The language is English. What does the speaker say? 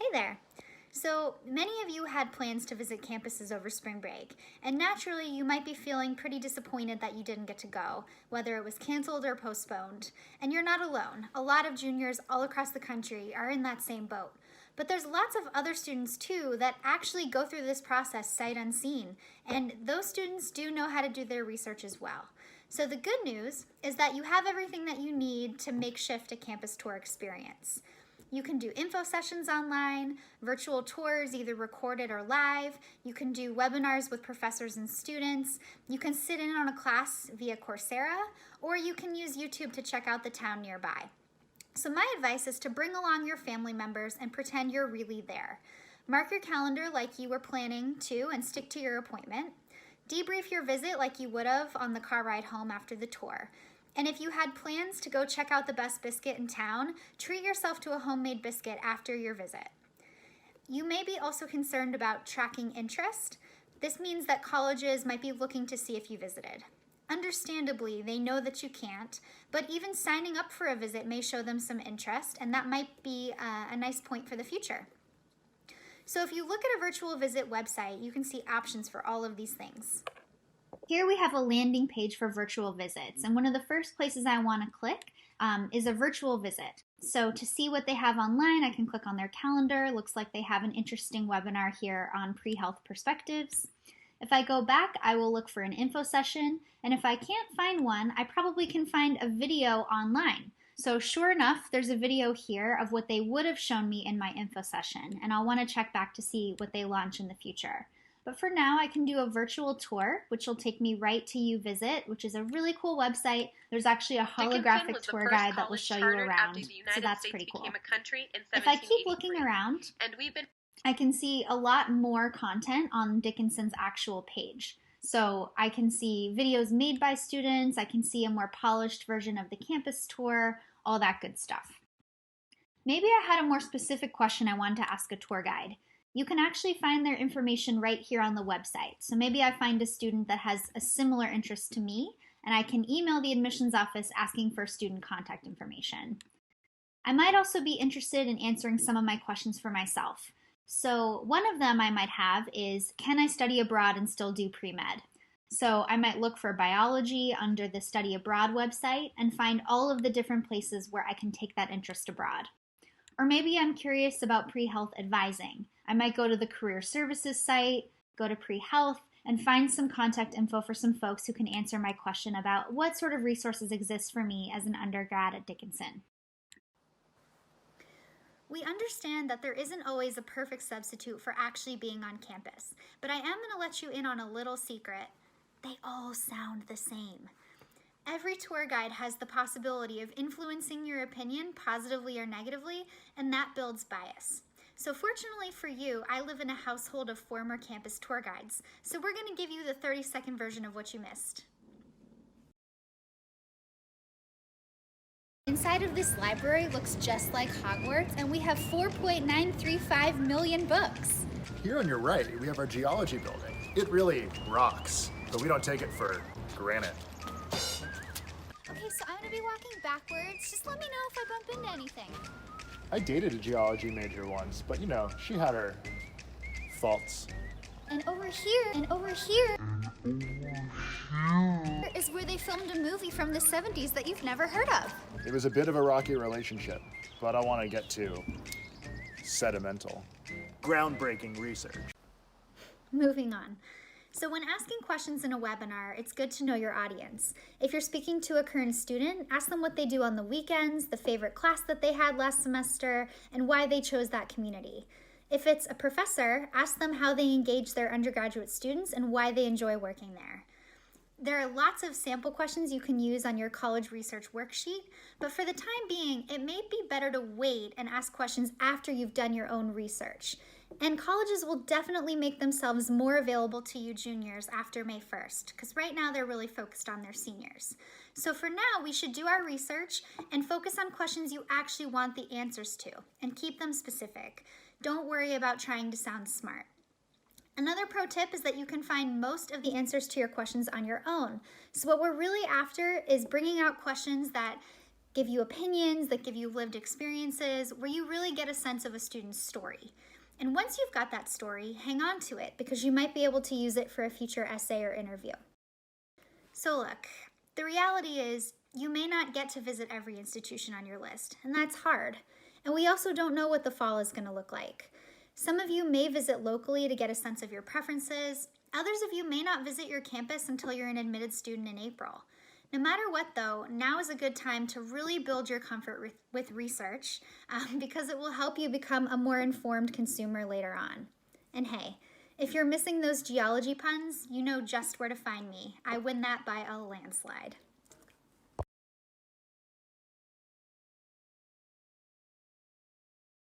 Hey there. So many of you had plans to visit campuses over spring break, and naturally you might be feeling pretty disappointed that you didn't get to go, whether it was canceled or postponed. And you're not alone. A lot of juniors all across the country are in that same boat. But there's lots of other students too that actually go through this process sight unseen, and those students do know how to do their research as well. So the good news is that you have everything that you need to make shift a campus tour experience. You can do info sessions online, virtual tours, either recorded or live. You can do webinars with professors and students. You can sit in on a class via Coursera, or you can use YouTube to check out the town nearby. So my advice is to bring along your family members and pretend you're really there. Mark your calendar like you were planning to and stick to your appointment. Debrief your visit like you would have on the car ride home after the tour. And if you had plans to go check out the best biscuit in town, treat yourself to a homemade biscuit after your visit. You may be also concerned about tracking interest. This means that colleges might be looking to see if you visited. Understandably, they know that you can't, but even signing up for a visit may show them some interest, and that might be a nice point for the future. So if you look at a virtual visit website, you can see options for all of these things. Here we have a landing page for virtual visits, and one of the first places I want to click is a virtual visit. So to see what they have online, I can click on their calendar. Looks like they have an interesting webinar here on pre-health perspectives. If I go back, I will look for an info session, and if I can't find one, I probably can find a video online. So sure enough, there's a video here of what they would have shown me in my info session, and I'll want to check back to see what they launch in the future. But for now, I can do a virtual tour, which will take me right to UVisit, which is a really cool website. There's actually a holographic tour guide that will show you around, so that's pretty cool. If I keep looking around, I can see a lot more content on Dickinson's actual page. So I can see videos made by students, I can see a more polished version of the campus tour, all that good stuff. Maybe I had a more specific question I wanted to ask a tour guide. You can actually find their information right here on the website. So maybe I find a student that has a similar interest to me, and I can email the admissions office asking for student contact information. I might also be interested in answering some of my questions for myself. So one of them I might have is, can I study abroad and still do pre-med? So I might look for biology under the Study Abroad website and find all of the different places where I can take that interest abroad. Or maybe I'm curious about pre-health advising. I might go to the Career Services site, go to pre-health, and find some contact info for some folks who can answer my question about what sort of resources exist for me as an undergrad at Dickinson. We understand that there isn't always a perfect substitute for actually being on campus, but I am going to let you in on a little secret. They all sound the same. Every tour guide has the possibility of influencing your opinion positively or negatively, and that builds bias. So fortunately for you, I live in a household of former campus tour guides, so we're going to give you the 30-second version of what you missed. Inside of this library looks just like Hogwarts, and we have 4.935 million books. Here on your right, we have our geology building. It really rocks, but we don't take it for granted. Okay, so I'm going to be walking backwards. Just let me know if I bump into anything. I dated a geology major once, but you know, she had her faults. And over here is where they filmed a movie from the 70s that you've never heard of. It was a bit of a rocky relationship, but I want to get to sedimental. Groundbreaking research. Moving on. So when asking questions in a webinar, it's good to know your audience. If you're speaking to a current student, ask them what they do on the weekends, the favorite class that they had last semester, and why they chose that community. If it's a professor, ask them how they engage their undergraduate students and why they enjoy working there. There are lots of sample questions you can use on your college research worksheet, but for the time being, it may be better to wait and ask questions after you've done your own research. And colleges will definitely make themselves more available to you juniors after May 1st, because right now they're really focused on their seniors. So for now, we should do our research and focus on questions you actually want the answers to, and keep them specific. Don't worry about trying to sound smart. Another pro tip is that you can find most of the answers to your questions on your own. So what we're really after is bringing out questions that give you opinions, that give you lived experiences, where you really get a sense of a student's story. And once you've got that story, hang on to it because you might be able to use it for a future essay or interview. So look, the reality is you may not get to visit every institution on your list, and that's hard. And we also don't know what the fall is going to look like. Some of you may visit locally to get a sense of your preferences. Others of you may not visit your campus until you're an admitted student in April. No matter what though, now is a good time to really build your comfort with research because it will help you become a more informed consumer later on. And hey, if you're missing those geology puns, you know just where to find me. I win that by a landslide.